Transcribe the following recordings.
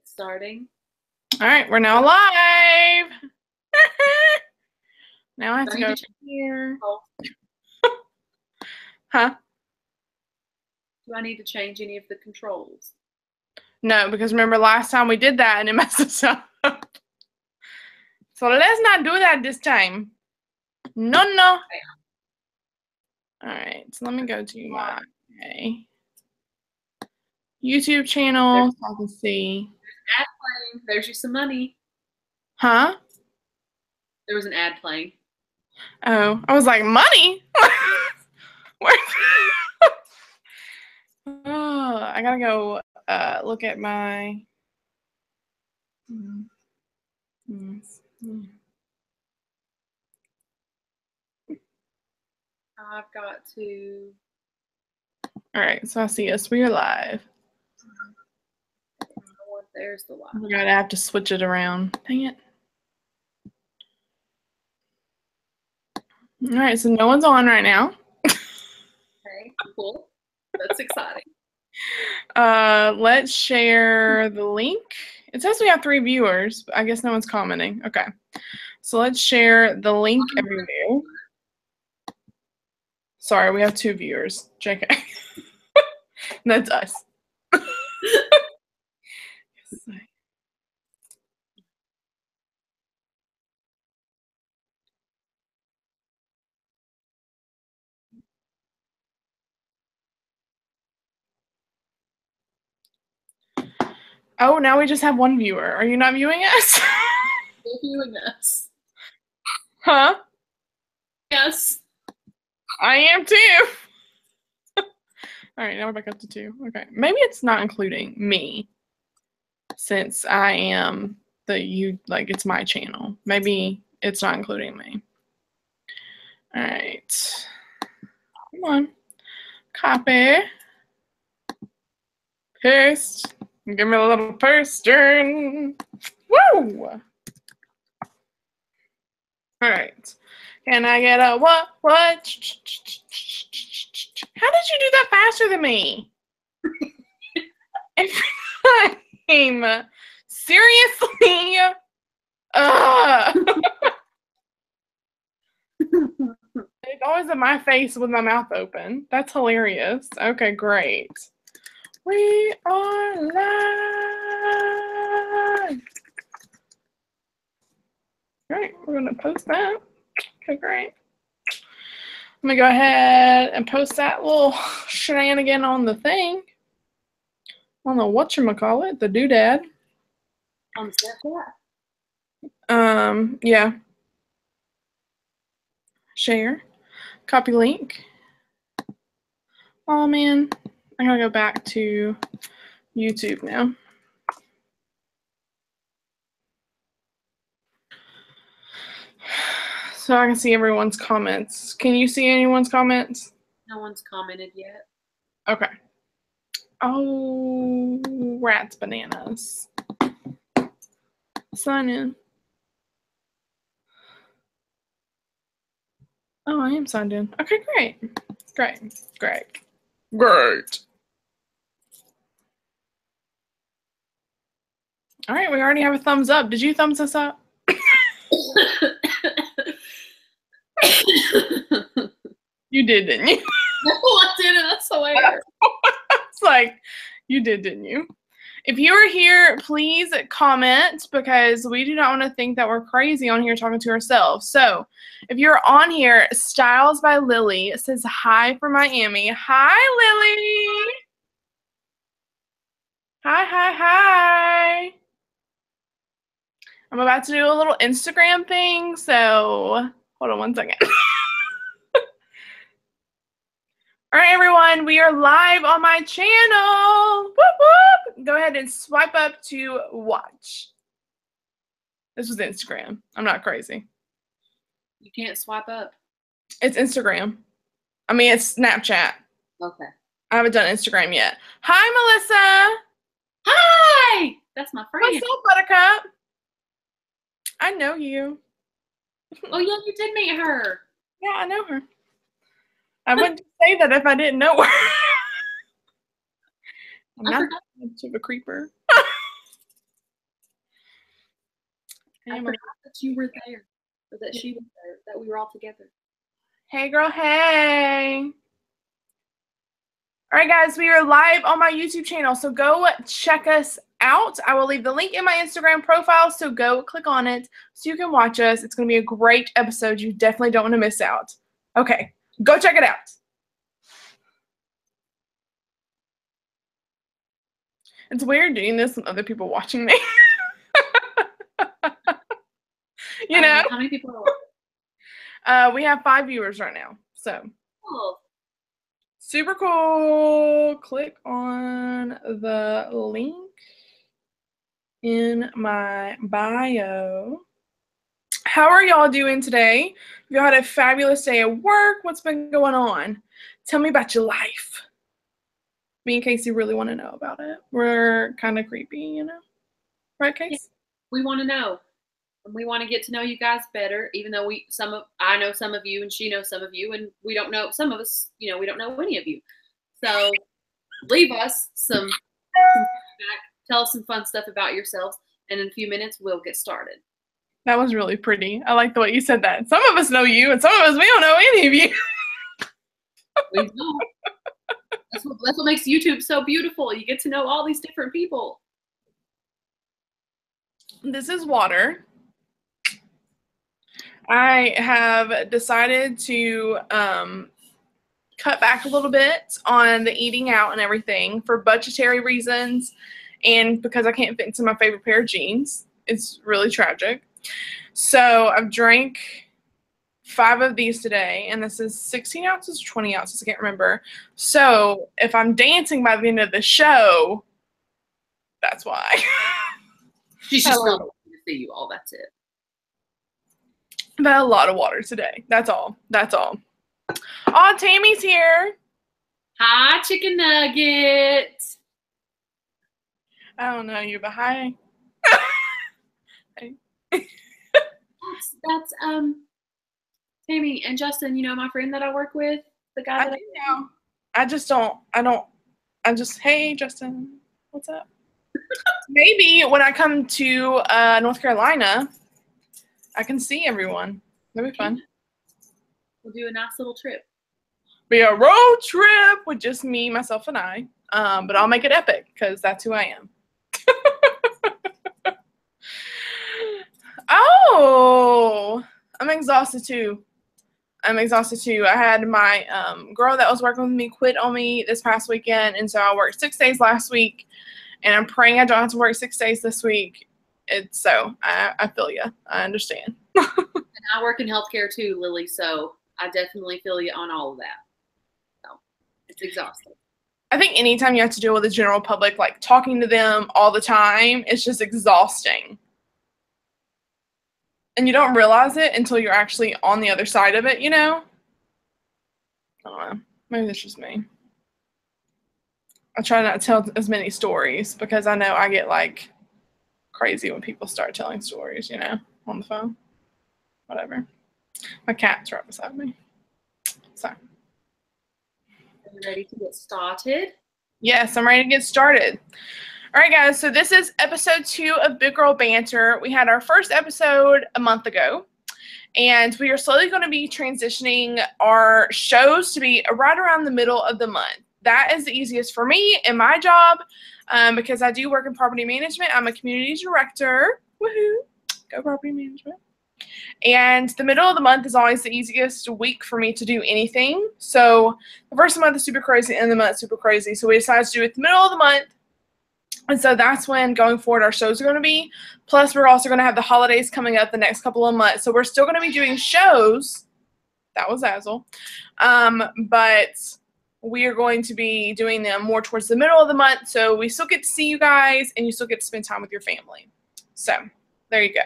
Starting. All right, we're now live. Now I have to go here. Huh? Do I need to change any of the controls? No, because remember last time we did that and it messed us up. So let's not do that this time. No. All right, so let me go to my YouTube channel so I can see. There's an ad playing. There's you some money. Huh? There was an ad playing. Oh, I was like, money? Oh, I gotta go look at my. I've got to. All right, so I see us. We are live. There's the live. I forgot I have to switch it around. Dang it. All right, so no one's on right now. Okay, cool. That's exciting. Let's share the link. It says we have 3 viewers, but I guess no one's commenting. Okay, so let's share the link everywhere. Sorry, we have 2 viewers. JK. That's us. Oh, now we just have 1 viewer. Are you not viewing us? You're viewing us. Huh? Yes. I am too. All right, now we're back up to 2. Okay, maybe it's not including me since I am it's my channel. Maybe it's not including me. All right, come on, copy, paste. Give me a little pasting. Woo! All right. Can I get a what? How did you do that faster than me? Every time. Seriously? It's always in my face with my mouth open. That's hilarious. Okay, great. We are live. Great, we're gonna post that. Okay, great. I'm gonna go ahead and post that little shenanigan on the thing. On the whatchamacallit, the doodad. On Snapchat? Yeah. Share. Copy link. Oh man, I gotta go back to YouTube now. So I can see everyone's comments. Can you see anyone's comments? No one's commented yet. Okay. Oh, rats, bananas. Sign in. Oh, I am signed in. Okay, great. Great. All right, we already have a thumbs up. Did you thumbs us up? You did, didn't you? No, I didn't. I swear. It's like, you did, didn't you? If you are here, please comment because we do not want to think that we're crazy on here talking to ourselves. So if you're on here, Styles by Lily says hi from Miami. Hi, Lily. Hi. I'm about to do a little Instagram thing, so hold on one second. All right, everyone, we are live on my channel. Whoop, whoop. Go ahead and swipe up to watch. This was Instagram. I'm not crazy. You can't swipe up. It's Instagram. I mean, it's Snapchat. Okay. I haven't done Instagram yet. Hi, Melissa. Hi. That's my friend. What's up, Buttercup? I know you. Oh, yeah, you did meet her. Yeah, I know her. I wouldn't say that if I didn't know her. I'm not much of a creeper. I forgot that you were there, or that she was there, that we were all together. Hey, girl, hey. All right, guys, we are live on my YouTube channel, so go check us out. I will leave the link in my Instagram profile, so go click on it so you can watch us. It's going to be a great episode. You definitely don't want to miss out. Okay, go check it out. It's weird doing this with other people watching me. You know? How many people are watching? We have 5 viewers right now, so. Oh. Super cool. Click on the link in my bio. How are y'all doing today? You had a fabulous day at work. What's been going on? Tell me about your life. Me and Casey really want to know about it. We're kind of creepy, you know? Right, Casey? Yeah, we want to know. And we want to get to know you guys better, even though I know some of you and she knows some of you, and we don't know some of us, we don't know any of you. So leave us some feedback, tell us some fun stuff about yourselves, and in a few minutes we'll get started. That was really pretty. I like the way you said that. Some of us know you, and some of us, we don't know any of you. We know. That's what makes YouTube so beautiful. You get to know all these different people. This is water. I have decided to cut back a little bit on the eating out and everything for budgetary reasons, and because I can't fit into my favorite pair of jeans. It's really tragic. So I've drank 5 of these today, and this is 16 ounces or 20 ounces, I can't remember. So if I'm dancing by the end of the show, that's why. She's just not to see you all, that's it. But a lot of water today. That's all. That's all. Oh, Tammy's here. Hi, chicken nugget. I don't know you, but hi. Hey. That's Tammy and Justin, my friend that I work with, the guy that hey, Justin, what's up? Maybe when I come to North Carolina, I can see everyone. That'd be fun. We'll do a nice little trip. Be a road trip with just me, myself, and I. But I'll make it epic because that's who I am. Oh, I'm exhausted too. I had my girl that was working with me quit on me this past weekend, and so I worked 6 days last week, and I'm praying I don't have to work 6 days this week. I feel you. I understand. And I work in healthcare too, Lily, so I definitely feel you on all of that. So it's exhausting. I think anytime you have to deal with the general public, like talking to them all the time, it's just exhausting. And you don't realize it until you're actually on the other side of it, I don't know. Maybe that's just me. I try not to tell as many stories because I know I get like crazy when people start telling stories, on the phone. Whatever. My cat's right beside me. So. Are you ready to get started? Yes, I'm ready to get started. All right, guys, so this is episode 2 of Big Girl Banter. We had our first episode a month ago, and we are slowly going to be transitioning our shows to be right around the middle of the month. That is the easiest for me in my job because I do work in property management. I'm a community director. Woohoo! Go property management. And the middle of the month is always the easiest week for me to do anything. So the first month is super crazy, and the end of the month is super crazy. So we decided to do it the middle of the month. And so that's when, going forward, our shows are going to be. Plus, we're also going to have the holidays coming up the next couple of months. So we're still going to be doing shows. That was Azel. But we are going to be doing them more towards the middle of the month. So we still get to see you guys, and you still get to spend time with your family. So there you go.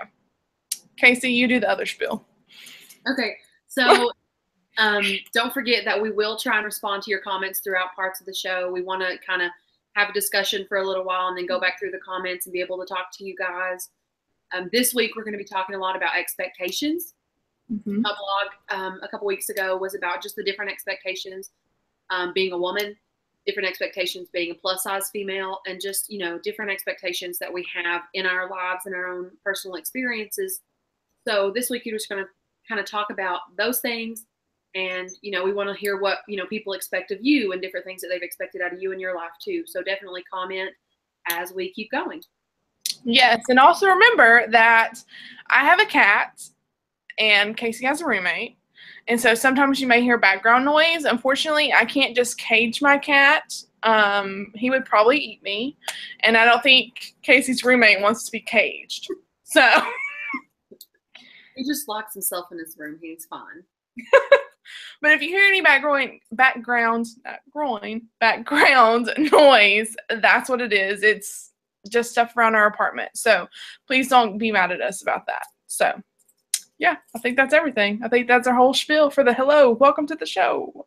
Casey, you do the other spiel. Okay. So don't forget that we will try and respond to your comments throughout parts of the show. We want to kind of have a discussion for a little while and then go back through the comments and be able to talk to you guys. This week, we're going to be talking a lot about expectations. Mm-hmm. My blog a couple weeks ago was about just the different expectations being a woman. different expectations being a plus size female, and just, different expectations that we have in our lives and our own personal experiences. So this week, you're just going to kind of talk about those things. And, we want to hear what, people expect of you and different things that they've expected out of you in your life too. So definitely comment as we keep going. Yes. And also remember that I have a cat and Casey has a roommate. And so sometimes you may hear background noise. Unfortunately, I can't just cage my cat. He would probably eat me. And I don't think Casey's roommate wants to be caged. So he just locks himself in his room. He's fine. But if you hear any background noise, that's what it is. It's just stuff around our apartment. So please don't be mad at us about that. So yeah, I think that's everything. I think that's our whole spiel for the hello. Welcome to the show.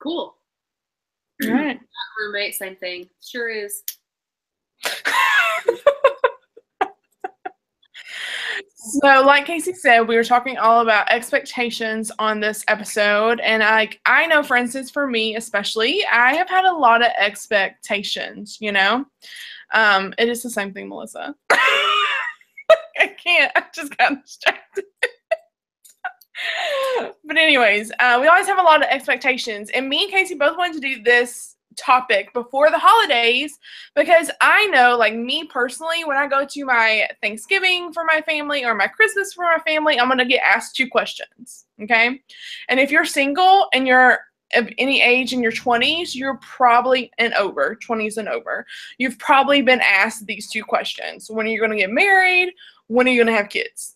Cool. All right. Roommate, same thing. Sure is. So like Casey said, we were talking all about expectations on this episode. And I know, for instance, for me especially, I have had a lot of expectations, It is the same thing, Melissa. I can't. I just got distracted. But anyways, we always have a lot of expectations. And me and Casey both wanted to do this topic before the holidays because I know, like me personally, when I go to my Thanksgiving for my family or my Christmas for my family, I'm going to get asked 2 questions. Okay. And if you're single and you're of any age in your 20s, you're probably 20s and over. You've probably been asked these 2 questions. When are you going to get married? When are you going to have kids?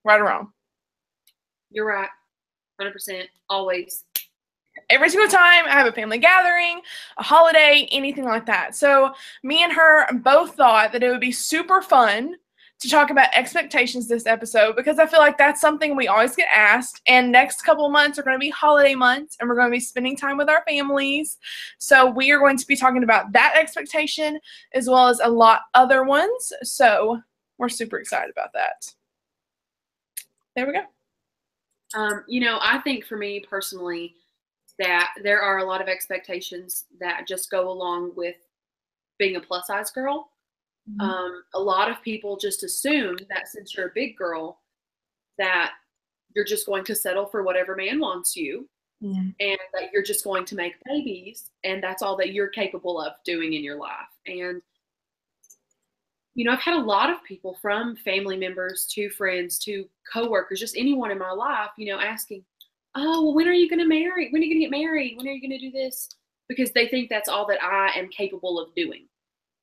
Right or wrong? You're right. 100%. Always. Every single time I have a family gathering, a holiday, anything like that. So me and her both thought that it would be super fun to talk about expectations this episode because I feel like that's something we always get asked. And next couple of months are going to be holiday months and we're going to be spending time with our families. So we are going to be talking about that expectation as well as a lot other ones. So we're super excited about that. There we go. I think for me personally, that there are a lot of expectations that just go along with being a plus size girl. Mm-hmm. A lot of people just assume that since you're a big girl, that you're just going to settle for whatever man wants you, and that you're just going to make babies, and that's all that you're capable of doing in your life. And I've had a lot of people, from family members to friends to coworkers, just anyone in my life, asking, oh, well, when are you going to marry? When are you going to get married? When are you going to do this? Because they think that's all that I am capable of doing.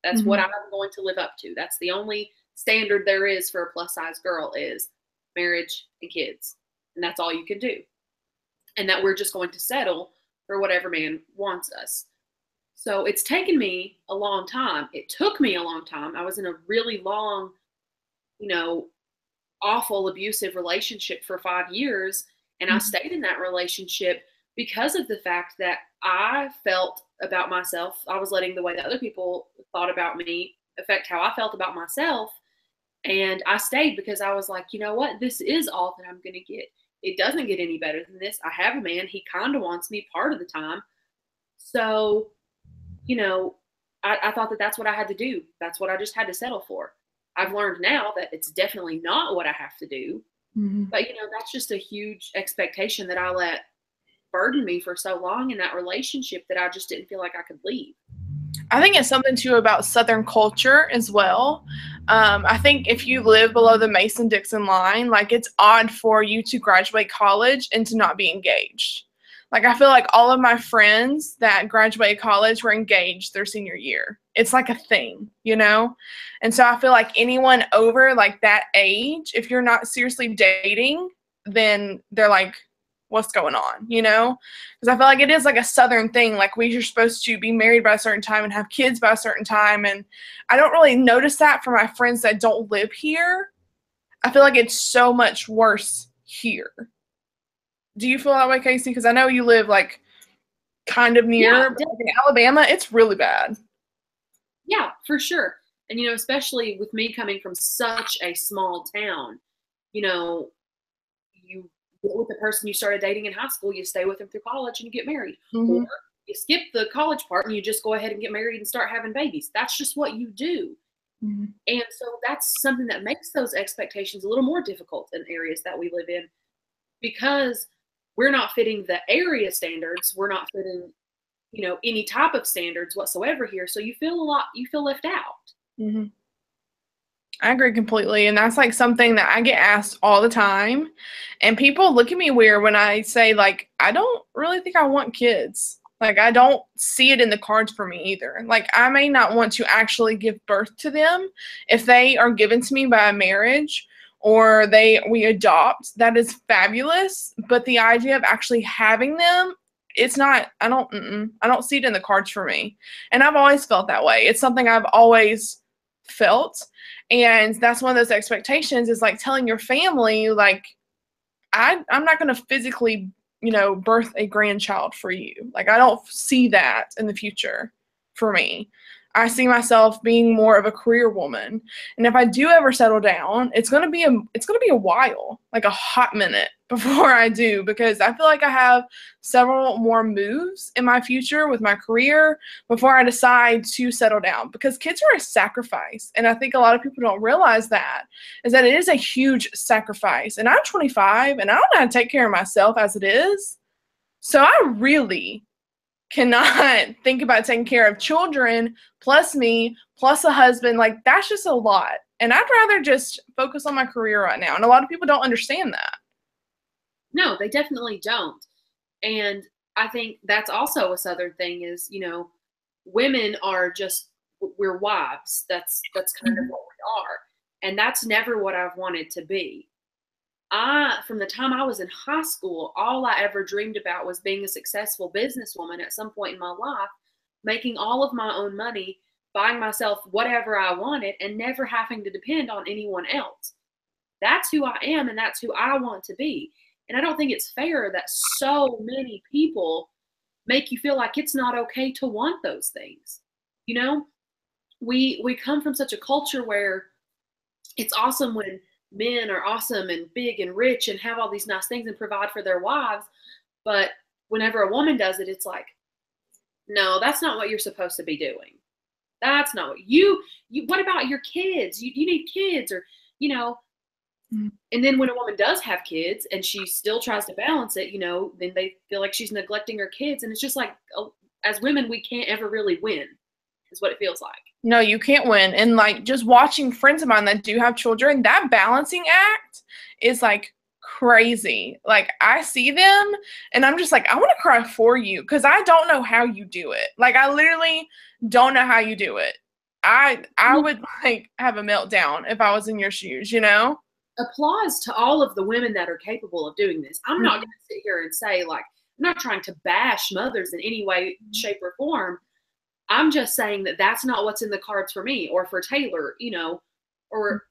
That's what I'm going to live up to. That's the only standard there is for a plus size girl is marriage and kids. And that's all you can do. And that we're just going to settle for whatever man wants us. So it's taken me a long time. It took me a long time. I was in a really long, awful, abusive relationship for 5 years. And I stayed in that relationship because of the fact that I felt about myself. I was letting the way that other people thought about me affect how I felt about myself. And I stayed because I was like, you know what? This is all that I'm going to get. It doesn't get any better than this. I have a man. He kind of wants me part of the time. So, I thought that that's what I had to do. That's what I just had to settle for. I've learned now that it's definitely not what I have to do. But, that's just a huge expectation that I let burden me for so long in that relationship that I just didn't feel like I could leave. I think it's something, too, about Southern culture as well. I think if you live below the Mason-Dixon line, like, it's odd for you to graduate college and to not be engaged. Like, I feel like all of my friends that graduated college were engaged their senior year. It's like a thing, And so I feel like anyone over, like, that age, if you're not seriously dating, then they're like, what's going on, Because I feel like it is like a Southern thing. Like, we're supposed to be married by a certain time and have kids by a certain time. And I don't really notice that for my friends that don't live here. I feel like it's so much worse here. Do you feel that way, Casey? Because I know you live, like, kind of near, but like in Alabama, it's really bad. Yeah, for sure. And, especially with me coming from such a small town, you with the person you started dating in high school, you stay with them through college and you get married. Mm-hmm. Or you skip the college part and you just go ahead and get married and start having babies. That's just what you do. Mm-hmm. And so that's something that makes those expectations a little more difficult in areas that we live in, because we're not fitting the area standards. We're not fitting, any type of standards whatsoever here. So you feel left out. Mm-hmm. I agree completely. And that's like something that I get asked all the time. And people look at me weird when I say, like, I don't really think I want kids. Like, I don't see it in the cards for me either. Like, I may not want to actually give birth to them. If they are given to me by a marriage or we adopt, that is fabulous. But the idea of actually having them, it's not, I don't see it in the cards for me. And I've always felt that way. It's something I've always felt. And that's one of those expectations, is like telling your family, like, I'm not going to physically, birth a grandchild for you. Like, I don't see that in the future for me. I see myself being more of a career woman. And if I do ever settle down, it's going to be a while, like a hot minute before I do, because I feel like I have several more moves in my future with my career before I decide to settle down, because kids are a sacrifice. And I think a lot of people don't realize that it is a huge sacrifice. And I'm 25 and I don't know how to take care of myself as it is. So I really cannot think about taking care of children plus me plus a husband. Like, that's just a lot, and I'd rather just focus on my career right now. And a lot of people don't understand that. No, they definitely don't. And I think that's also a Southern thing is, women are just, we're wives. That's kind of what we are. And that's never what I've wanted to be. From the time I was in high school, all I ever dreamed about was being a successful businesswoman at some point in my life, making all of my own money, buying myself whatever I wanted, and never having to depend on anyone else. That's who I am, and that's who I want to be. And I don't think it's fair that so many people make you feel like it's not okay to want those things. We come from such a culture where it's awesome when men are awesome and big and rich and have all these nice things and provide for their wives. But whenever a woman does it, it's like, no, that's not what you're supposed to be doing. That's not what what about your kids? You need kids, or, and then when a woman does have kids and she still tries to balance it, then they feel like she's neglecting her kids. And it's just like, as women, we can't ever really win, is what it feels like. No, you can't win. And like, just watching friends of mine that do have children, that balancing act is like crazy. Like, I see them and I'm just like, I want to cry for you, because I don't know how you do it. Like, I literally don't know how you do it. I would like have a meltdown if I was in your shoes, Applause to all of the women that are capable of doing this. I'm not going to sit here and say, like, I'm not trying to bash mothers in any way, shape, or form. I'm just saying that that's not what's in the cards for me or for Taylor, or,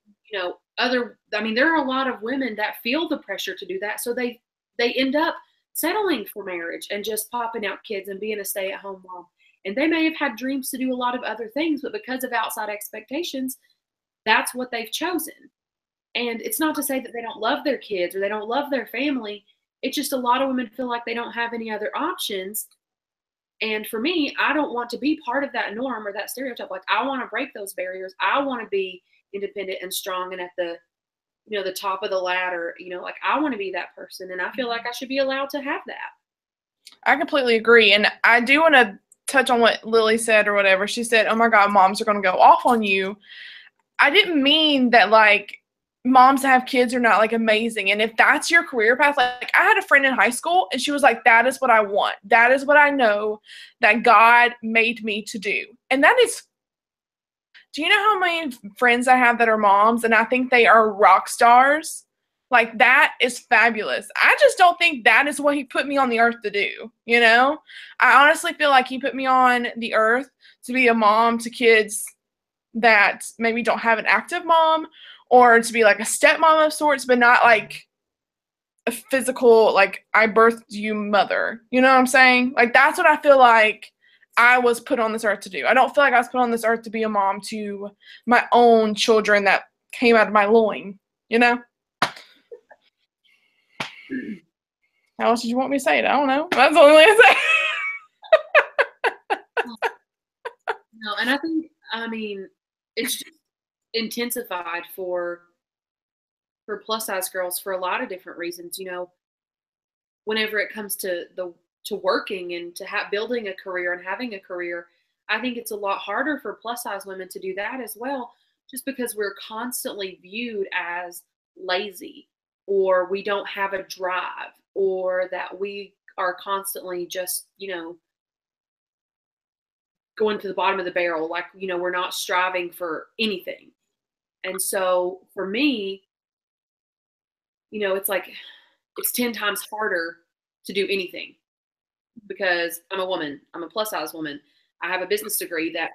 there are a lot of women that feel the pressure to do that. So they end up settling for marriage and just popping out kids and being a stay-at-home mom. And they may have had dreams to do a lot of other things, but because of outside expectations, that's what they've chosen. And it's not to say that they don't love their kids or they don't love their family. It's just a lot of women feel like they don't have any other options. And for me, I don't want to be part of that norm or that stereotype. Like, I want to break those barriers. I want to be independent and strong and at the, the top of the ladder. Like, I want to be that person. And I feel like I should be allowed to have that. I completely agree. And I do want to touch on what Lily said or whatever. She said, oh my God, moms are going to go off on you. I didn't mean that, like, moms that have kids are not, like, amazing. And if that's your career path, like, I had a friend in high school and she was like, that is what I want. That is what I know that God made me to do. And that is, do you know how many friends I have that are moms and I think they are rock stars? Like, that is fabulous. I just don't think that is what he put me on the earth to do, I honestly feel like he put me on the earth to be a mom to kids that maybe don't have an active mom, or to be like a stepmom of sorts, but not like a physical, like, I birthed you mother. You know what I'm saying? Like, that's what I feel like I was put on this earth to do. I don't feel like I was put on this earth to be a mom to my own children that came out of my loin, How else did you want me to say it? I don't know. That's the only way to say it. No, and I mean, it's just intensified for plus size girls for a lot of different reasons. Whenever it comes to working and to building a career and having a career, I think it's a lot harder for plus size women to do that as well, just because we're constantly viewed as lazy, or we don't have a drive, or that we are constantly just, going to the bottom of the barrel. Like, we're not striving for anything. And so for me, it's like, it's 10 times harder to do anything because I'm a woman. I'm a plus size woman. I have a business degree that,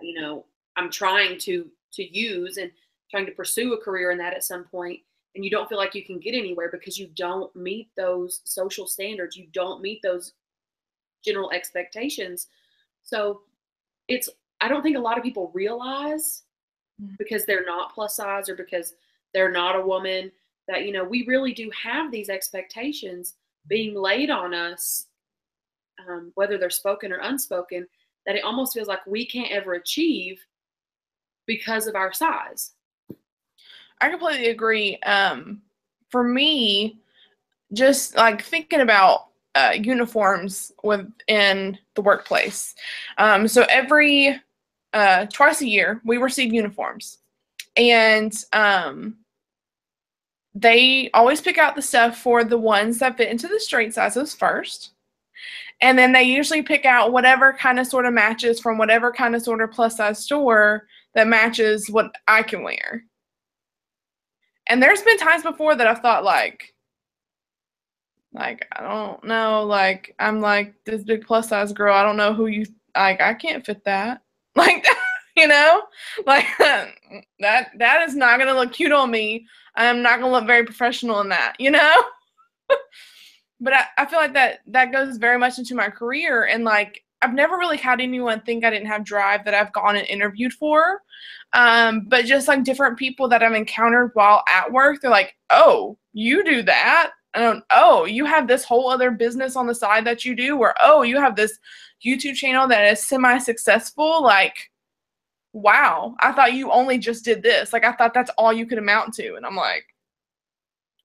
I'm trying to use and trying to pursue a career in that at some point. And you don't feel like you can get anywhere because you don't meet those social standards. You don't meet those general expectations. So I don't think a lot of people realize, because they're not plus size or because they're not a woman, that, we really do have these expectations being laid on us, whether they're spoken or unspoken, that it almost feels like we can't ever achieve because of our size. I completely agree. For me, just like thinking about uniforms within the workplace. So every twice a year, we receive uniforms, and they always pick out the stuff for the ones that fit into the straight sizes first. And then they usually pick out whatever kind of sort of matches from whatever kind of sort of plus size store that matches what I can wear. And there's been times before that I've thought like, I don't know, like, I'm like this big plus size girl. I don't know who you, like, I can't fit that. Like, like that is not going to look cute on me. I'm not going to look very professional in that, But I feel like that goes very much into my career. And like, I've never really had anyone think I didn't have drive that I've gone and interviewed for. But just like different people that I've encountered while at work, they're like, oh, you do that? Oh, you have this whole other business on the side that you do, or, oh, you have this YouTube channel that is semi-successful. Like, wow, I thought you only just did this. Like, I thought that's all you could amount to. And I'm like,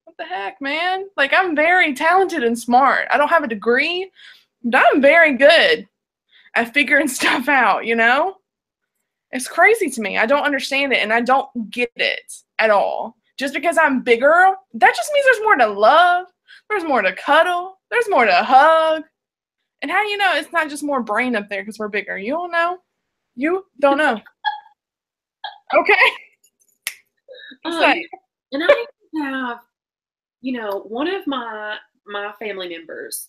what the heck, man? Like, I'm very talented and smart. I don't have a degree, but I'm very good at figuring stuff out, It's crazy to me. I don't understand it, and I don't get it at all. Just because I'm bigger, that just means there's more to love. There's more to cuddle. There's more to hug. And how do you know it's not just more brain up there because we're bigger? You don't know. You don't know. Okay. And I have, one of my family members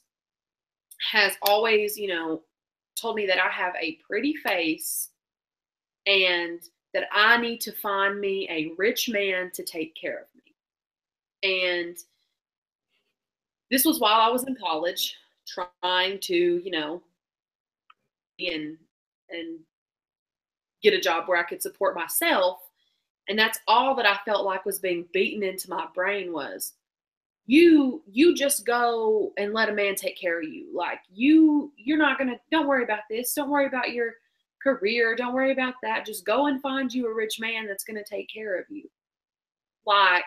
has always, told me that I have a pretty face and that I need to find me a rich man to take care of me. And this was while I was in college, trying to, and get a job where I could support myself. And that's all that I felt like was being beaten into my brain was, you just go and let a man take care of you. Like, you're not gonna, don't worry about this. Don't worry about your career. Don't worry about that. Just go and find you a rich man that's gonna take care of you. Like,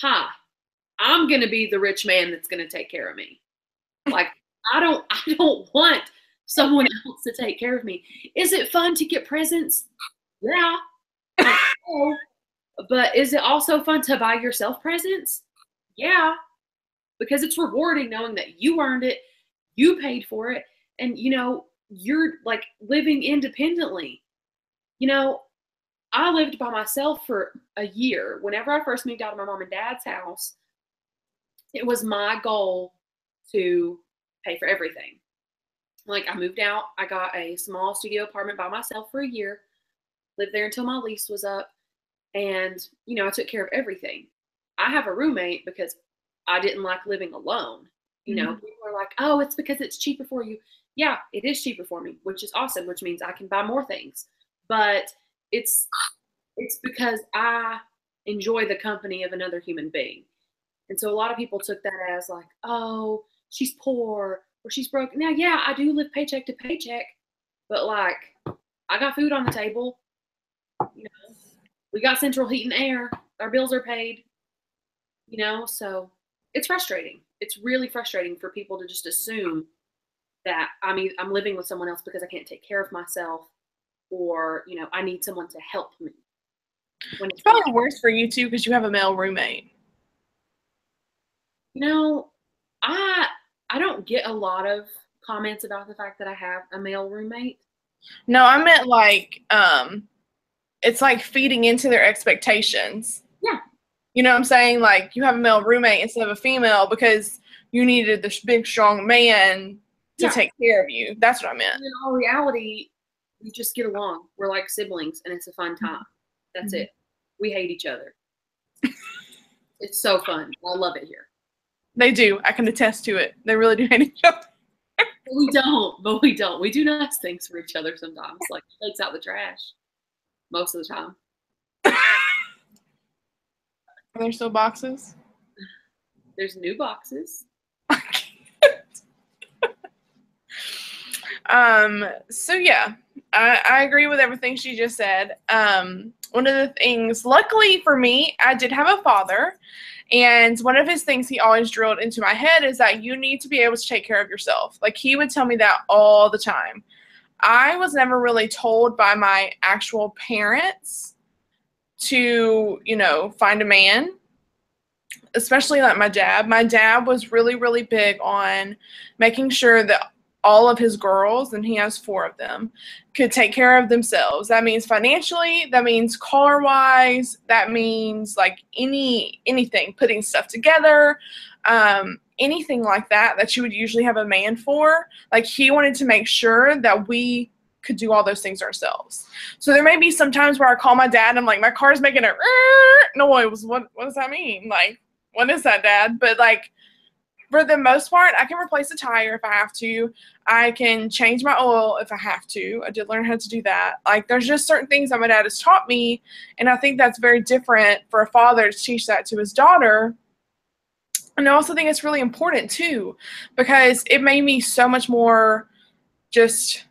I'm gonna be the rich man that's gonna take care of me. Like, I don't want someone else to take care of me. Is it fun to get presents? Yeah. But is it also fun to buy yourself presents? Yeah. Because it's rewarding knowing that you earned it, you paid for it, and you're like living independently. I lived by myself for a year. Whenever I first moved out of my mom and dad's house, it was my goal to pay for everything. Like, I moved out, I got a small studio apartment by myself for a year, lived there until my lease was up, and, I took care of everything. I have a roommate because I didn't like living alone. People are like, oh, it's because it's cheaper for you. Yeah, it is cheaper for me, which is awesome, which means I can buy more things. But it's because I enjoy the company of another human being. And so a lot of people took that as like, oh, she's poor or she's broke. Now, yeah, I do live paycheck to paycheck, but like, I got food on the table. You know, we got central heat and air. Our bills are paid. You know, so it's frustrating. It's really frustrating for people to just assume that I'm living with someone else because I can't take care of myself, or you know, I need someone to help me. When It's probably worse for you too because you have a male roommate. you know, I don't get a lot of comments about the fact that I have a male roommate. No, I meant like it's like feeding into their expectations. Yeah. You know what I'm saying? Like you have a male roommate instead of a female because you needed this big strong man to take care of you. That's what I meant. In all reality, we just get along. We're like siblings and it's a fun time. That's it. We hate each other. It's so fun. I love it here. They do. I can attest to it. They really do hate each other. We don't. We do nice things for each other sometimes. Like takes out the trash most of the time. Are there still boxes? There's new boxes. So yeah, I agree with everything she just said. One of the things, luckily for me, I did have a father, and one of his things he always drilled into my head is that you need to be able to take care of yourself. Like he would tell me that all the time. I was never really told by my actual parents to, you know, find a man, especially like my dad. My dad was really, really big on making sure that all of his girls, and he has 4 of them, could take care of themselves. That means financially, that means car-wise, that means like anything, putting stuff together, anything like that you would usually have a man for. Like he wanted to make sure that we could do all those things ourselves. So there may be some times where I call my dad and I'm like, my car's making a noise. What does that mean? Like, what is that, Dad? But like, for the most part, I can replace a tire if I have to. I can change my oil if I have to. I did learn how to do that. Like, there's just certain things that my dad has taught me, and I think that's very different for a father to teach that to his daughter. And I also think it's really important, too, because it made me so much more just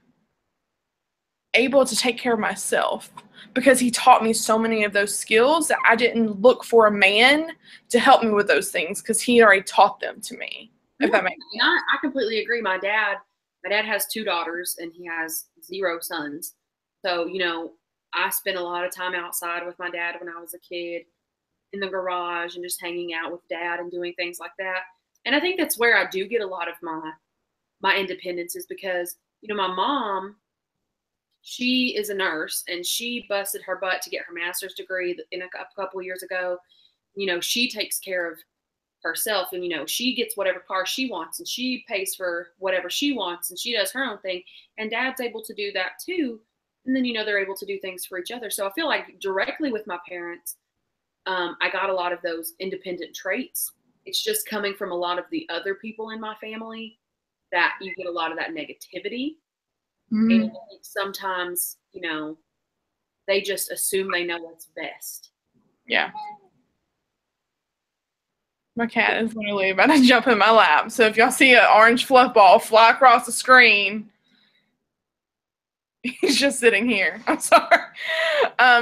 able to take care of myself, because he taught me so many of those skills that I didn't look for a man to help me with those things because he already taught them to me, if that makes sense. I completely agree. My dad has 2 daughters and he has 0 sons. So, you know, I spent a lot of time outside with my dad when I was a kid, in the garage and just hanging out with dad and doing things like that. And I think that's where I do get a lot of my independence, is because, you know, my mom, she is a nurse and she busted her butt to get her master's degree in a couple of years ago. You know, she takes care of herself and, you know, she gets whatever car she wants and she pays for whatever she wants and she does her own thing. And dad's able to do that too. And then, you know, they're able to do things for each other. So I feel like directly with my parents, I got a lot of those independent traits. It's just coming from a lot of the other people in my family that you get a lot of that negativity. And I think sometimes, you know, they just assume they know what's best. Yeah. My cat is literally about to jump in my lap. So if y'all see an orange fluff ball fly across the screen, he's just sitting here. I'm sorry.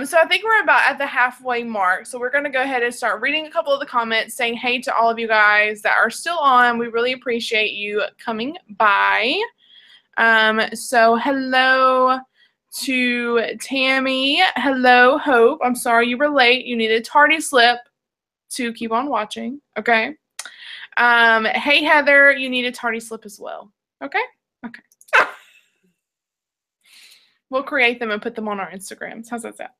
So I think we're about at the halfway mark. So we're going to go ahead and start reading a couple of the comments, saying hey to all of you guys that are still on. We really appreciate you coming by. So hello to Tammy. Hello, Hope. I'm sorry you were late. You needed a tardy slip to keep on watching. Okay. Hey, Heather, you need a tardy slip as well. Okay. Okay. We'll create them and put them on our Instagrams. How's that sound?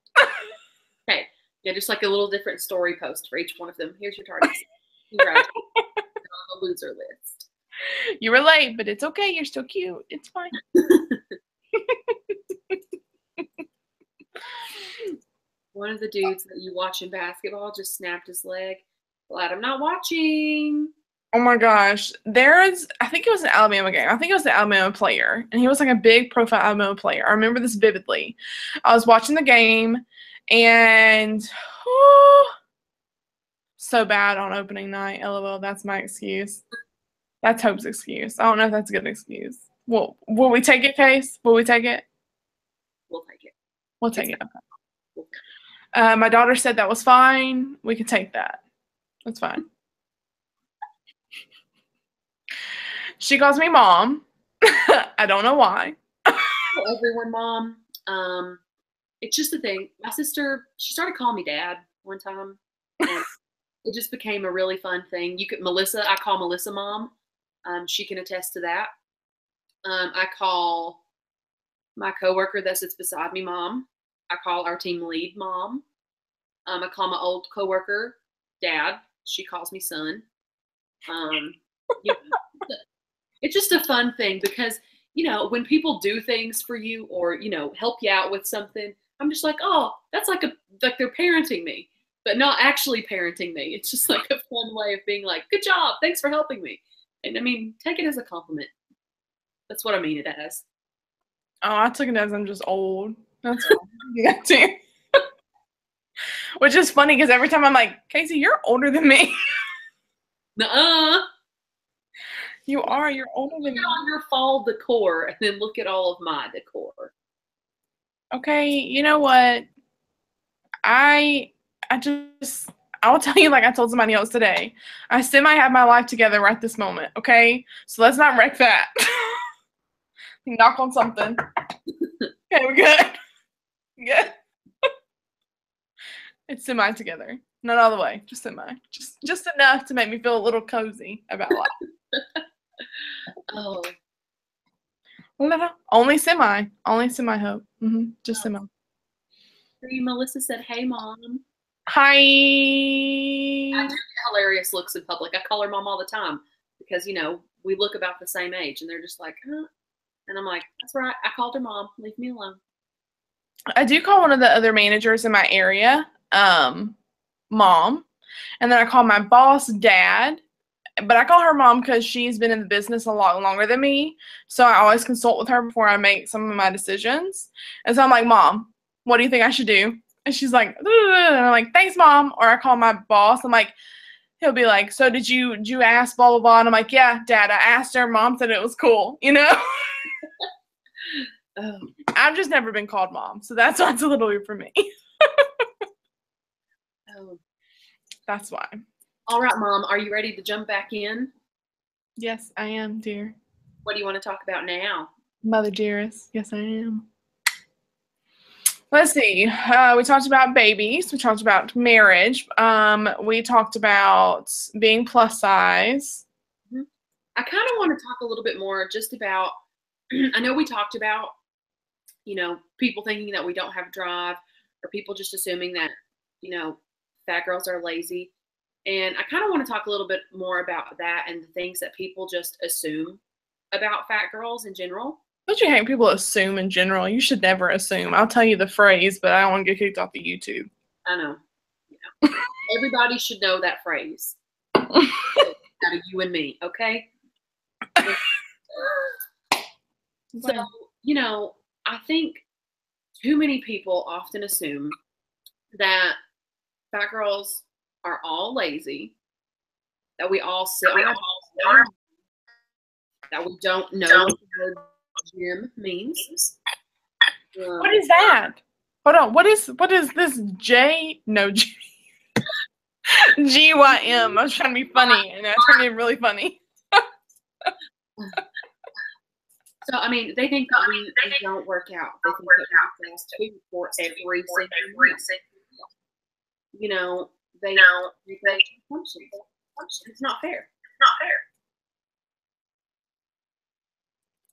Okay. Yeah, just like a little different story post for each one of them. Here's your tardy slip. Congratulations. On the loser list. You were late, but it's okay. You're still cute. It's fine. One of the dudes that you watch in basketball just snapped his leg. Glad I'm not watching. Oh my gosh. I think it was an Alabama game. I think it was the Alabama player. And he was like a big profile Alabama player. I remember this vividly. I was watching the game and so bad on opening night. LOL, that's my excuse. That's Hope's excuse. I don't know if that's a good excuse. Well, will we take it, Case? Will we take it? We'll take it. We'll take it. Okay. My daughter said that was fine. We can take that. That's fine. She calls me mom. I don't know why. Everyone, mom. It's just a thing. My sister, she started calling me dad one time. And it just became a really fun thing. Melissa, I call Melissa mom. She can attest to that. I call my coworker that sits beside me mom. I call our team lead mom. I call my old coworker dad. She calls me son. It's just a fun thing because, when people do things for you or, help you out with something, I'm just like, oh, that's like they're parenting me, but not actually parenting me. It's just like a fun way of being like, good job. Thanks for helping me. And I mean, take it as a compliment. That's what I mean it as. Oh, I took it as I'm just old. That's fine. Yeah, too. Which is funny because every time I'm like, Casey, you're older than me. Nuh-uh. You are. You're older than me. Look at your fall decor and then look at all of my decor. Okay, you know what? I'll tell you like I told somebody else today. I semi have my life together right this moment, okay? So let's not wreck that. Knock on something. Okay, we're good. Good. It's semi together. Not all the way, just semi. Just enough to make me feel a little cozy about life. Oh. Only semi. Only semi, Hope. Just semi. Melissa said, hey, mom. Hi. I do get hilarious looks in public. I call her mom all the time because, we look about the same age and they're just like, huh? And I'm like, that's right. I called her mom. Leave me alone. I do call one of the other managers in my area, mom. And then I call my boss dad. But I call her mom because she's been in the business a lot longer than me. So I always consult with her before I make some of my decisions. And so I'm like, Mom, what do you think I should do? And she's like, and I'm like, thanks, Mom. Or I call my boss. I'm like, he'll be like, so did you ask blah, blah, blah? And I'm like, yeah, Dad, I asked her. Mom said it was cool, Oh. I've just never been called mom. So that's why it's a little weird for me. Oh. That's why. All right, Mom, are you ready to jump back in? Yes, I am, dear. What do you want to talk about now? Mother dearest. Yes, I am. Let's see. We talked about babies. We talked about marriage. We talked about being plus size. Mm-hmm. I kind of want to talk a little bit more just about, I know we talked about, people thinking that we don't have drive or people just assuming that, fat girls are lazy. And I kind of want to talk a little bit more about that and the things that people just assume about fat girls in general. Don't you hate people assume in general? You should never assume. I'll tell you the phrase, but I don't want to get kicked off of YouTube. I know. Everybody should know that phrase. Out of you and me, okay? So, I think too many people often assume that fat girls are all lazy, that we all sit on our balls, that we don't know what the gym means. What is that? Hold on. What is this GYM? I was trying to be funny, and that turned in really funny. So, I mean, they think that we don't work out. They think that we fast food for every single meal. They function. It's not fair.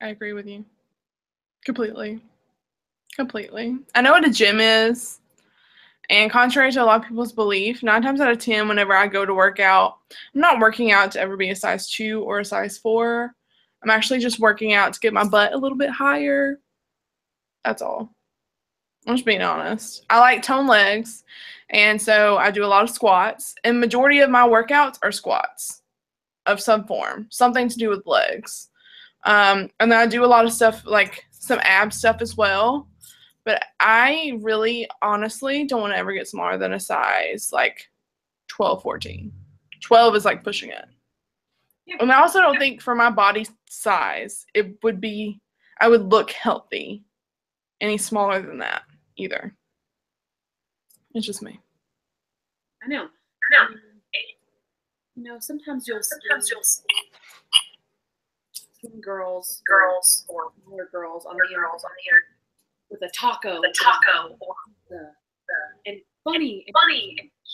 I agree with you. Completely. I know what a gym is. And contrary to a lot of people's belief, 9 times out of 10, whenever I go to work out, I'm not working out to ever be a size 2 or a size 4. I'm actually just working out to get my butt a little bit higher. That's all. I'm just being honest. I like toned legs, and so I do a lot of squats. And majority of my workouts are squats of some form, something to do with legs. And then I do a lot of stuff, like some ab stuff as well. But I really, honestly, don't want to ever get smaller than a size, like, 12, 14. 12 is, like, pushing it. Yeah. And I also don't think for my body size, I would look healthy any smaller than that either. It's just me. I know. You know, sometimes you'll see girls or more girls on the internet with a taco. And funny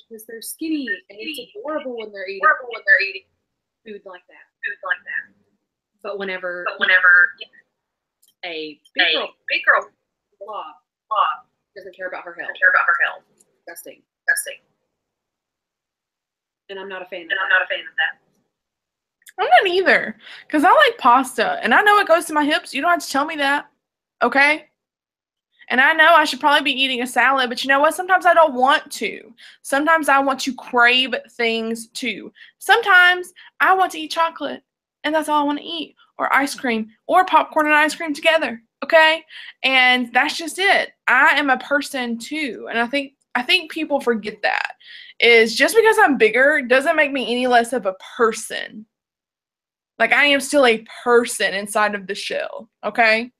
because they're skinny and it's adorable when they're eating food like that. But whenever a big girl blob doesn't care about her health. Disgusting. And I'm not a fan of that. I'm not either, because I like pasta, and I know it goes to my hips. You don't have to tell me that, okay? And I know I should probably be eating a salad, but you know what? Sometimes I don't want to. Sometimes I want to crave things too. Sometimes I want to eat chocolate, and that's all I want to eat, or ice cream, or popcorn and ice cream together, okay? And that's just it. I am a person too, and I think people forget that. Is just because I'm bigger doesn't make me any less of a person. Like, I am still a person inside of the shell, okay?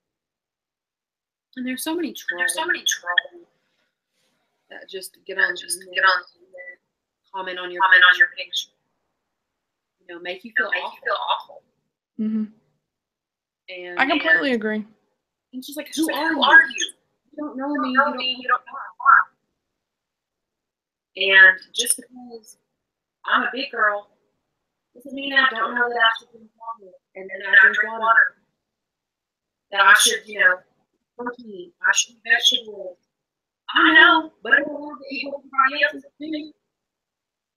And there's so many trolls that just get on comment on your picture. You know, make you feel awful. Mm-hmm. And I completely agree. And it's just like, who are you? You don't know me. You don't know. And just because I'm a big girl doesn't mean I don't know that I should drink water. And then I drink water. That I should, protein, I should eat vegetables. I know, but I don't want to eat what everybody else is doing.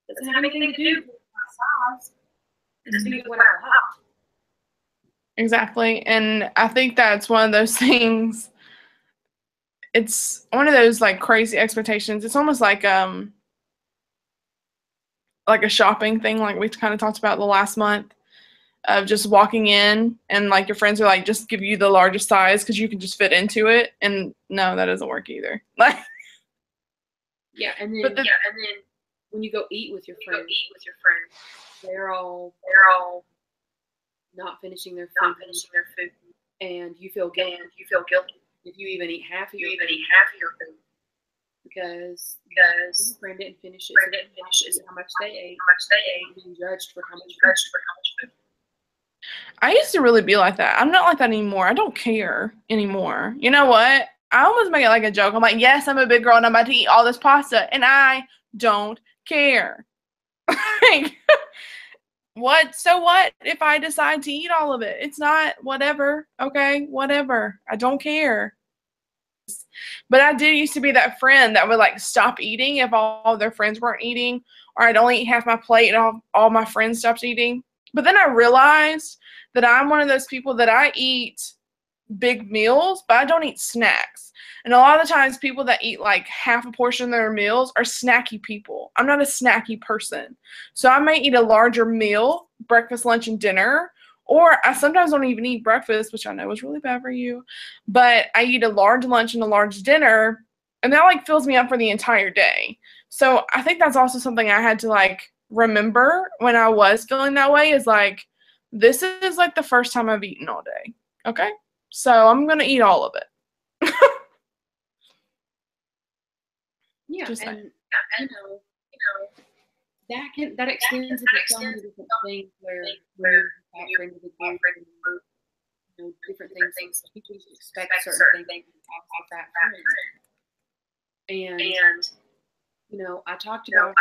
Doesn't have anything to do with my size. It's to do with what I like. Exactly. And I think that's one of those things. It's one of those like crazy expectations. It's almost like a shopping thing, like we kind of talked about the last month, of just walking in and like your friends are like, just give you the largest size because you can just fit into it. And no, that doesn't work either. Like, yeah, and then when you go eat with your friends, they're all not finishing their food, and you feel guilty if you even eat half of your food. Because your friend didn't finish it, so how much they ate, being judged for how much food. I used to really be like that. I'm not like that anymore. I don't care anymore. You know what? I almost make it like a joke. I'm like, yes, I'm a big girl and I'm about to eat all this pasta, and I don't care. Like, what? So what if I decide to eat all of it? It's not whatever. Okay, whatever. I don't care. But I did used to be that friend that would like stop eating if all their friends weren't eating, or I'd only eat half my plate and all my friends stopped eating. But then I realized that I'm one of those people that I eat big meals, but I don't eat snacks. And a lot of the times people that eat like half a portion of their meals are snacky people. I'm not a snacky person. So I may eat a larger meal, breakfast, lunch, and dinner, or I sometimes don't even eat breakfast, which I know is really bad for you, but I eat a large lunch and a large dinner, and that like fills me up for the entire day. So I think that's also something I had to like remember when I was feeling that way, is like, this is like the first time I've eaten all day. Okay? So I'm going to eat all of it. Yeah, and that extends into so many different things where you're into the group, different things. People expect certain things off that friend. And I talked about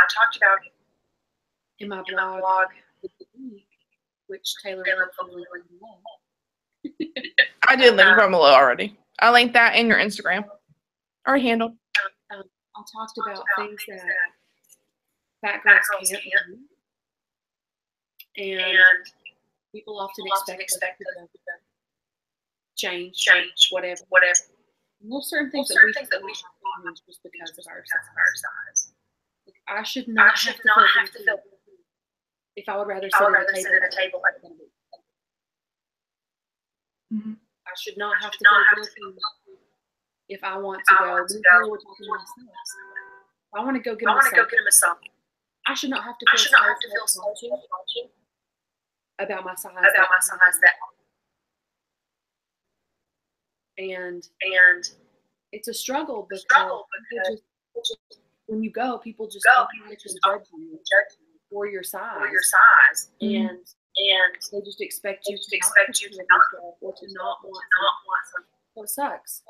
in my blog this week, which Taylor will I did link from below already. I linked that in your Instagram. Already handled. I talked about things that fat girls can't do. And people often expect to change, whatever. And there's certain things that we should change just because of our size. Like, I should not have to feel if I would rather sit at a table. Mm-hmm. I should not have to feel guilty if I want to go. We're talking about snacks. If I want to go get a massage, I should not have to feel salty about my size. And it's a struggle because when you go, people just judge you for your size. And they just expect you to not or to not want something. So it sucks.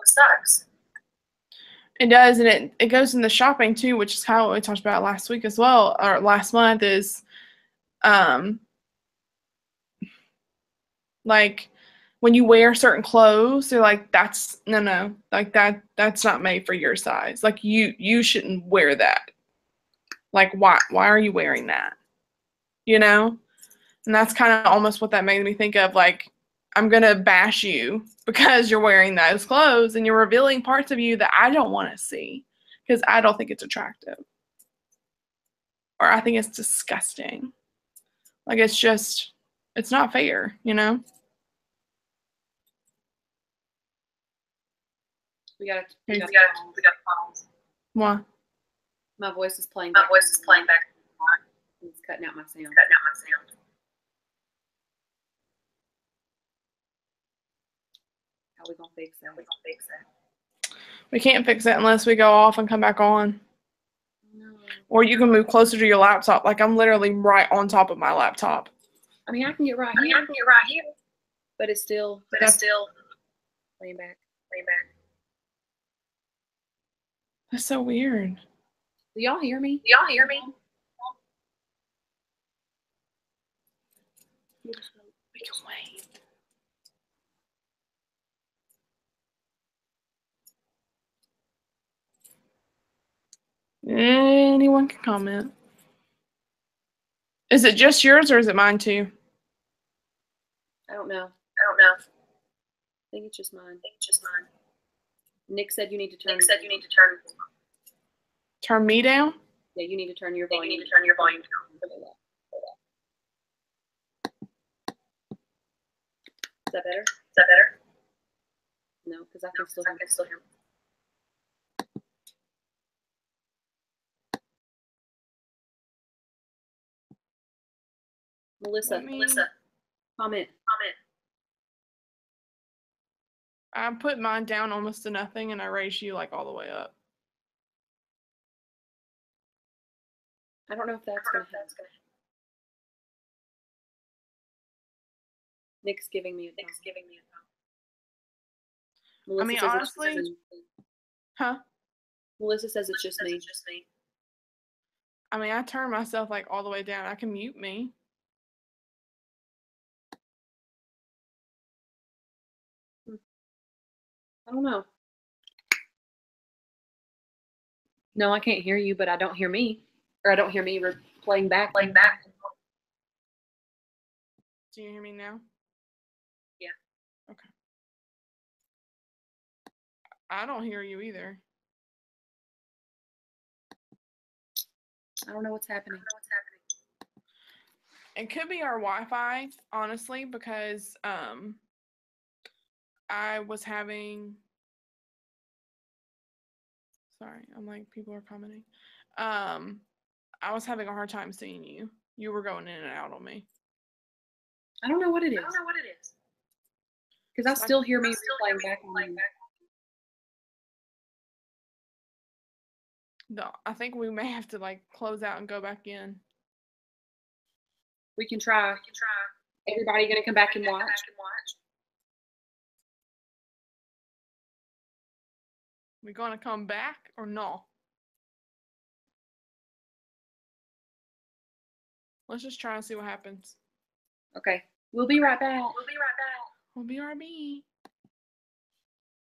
It does, and it goes in the shopping too, which is how we talked about last week as well, or last month, is like when you wear certain clothes, they're like, that's no, like that's not made for your size. Like you shouldn't wear that. Like why are you wearing that? You know? And that's kind of almost what that made me think of, like, I'm gonna bash you because you're wearing those clothes and you're revealing parts of you that I don't want to see because I don't think it's attractive. Or I think it's disgusting. Like it's not fair, you know? We got phones. What? My voice is playing back. It's cutting out my sound. How we gonna fix that? We can't fix it unless we go off and come back on. No. Or you can move closer to your laptop. Like I'm literally right on top of my laptop. I mean, I can get right here. But it's still playing back. That's so weird. Do y'all hear me? We can wait. Anyone can comment. Is it just yours or is it mine too? I don't know. I think it's just mine. Nick said you need to turn. Turn me down? Yeah, you need to turn your volume. down. Is that better? No, because I can still hear. Melissa, comment. I put mine down almost to nothing and I raised you like all the way up. I don't know if that's going to help. Nick's giving me a thumb. Melissa, I mean, says honestly, huh? Melissa says it's just me. I mean, I turn myself like all the way down. I can mute me. I don't know. No, I can't hear you, but I don't hear me. Or I don't hear me playing back. Do you hear me now? Yeah. Okay. I don't hear you either. I don't know what's happening. It could be our Wi-Fi, honestly, because I was having. Sorry, I'm like, people are commenting. I was having a hard time seeing you. You were going in and out on me. I don't know what it is. Because I still hear me playing back on you. No, I think we may have to like close out and go back in. We can try. Everybody gonna come back and watch? We gonna come back or no? Let's just try and see what happens. Okay. We'll be right back. We'll be RB.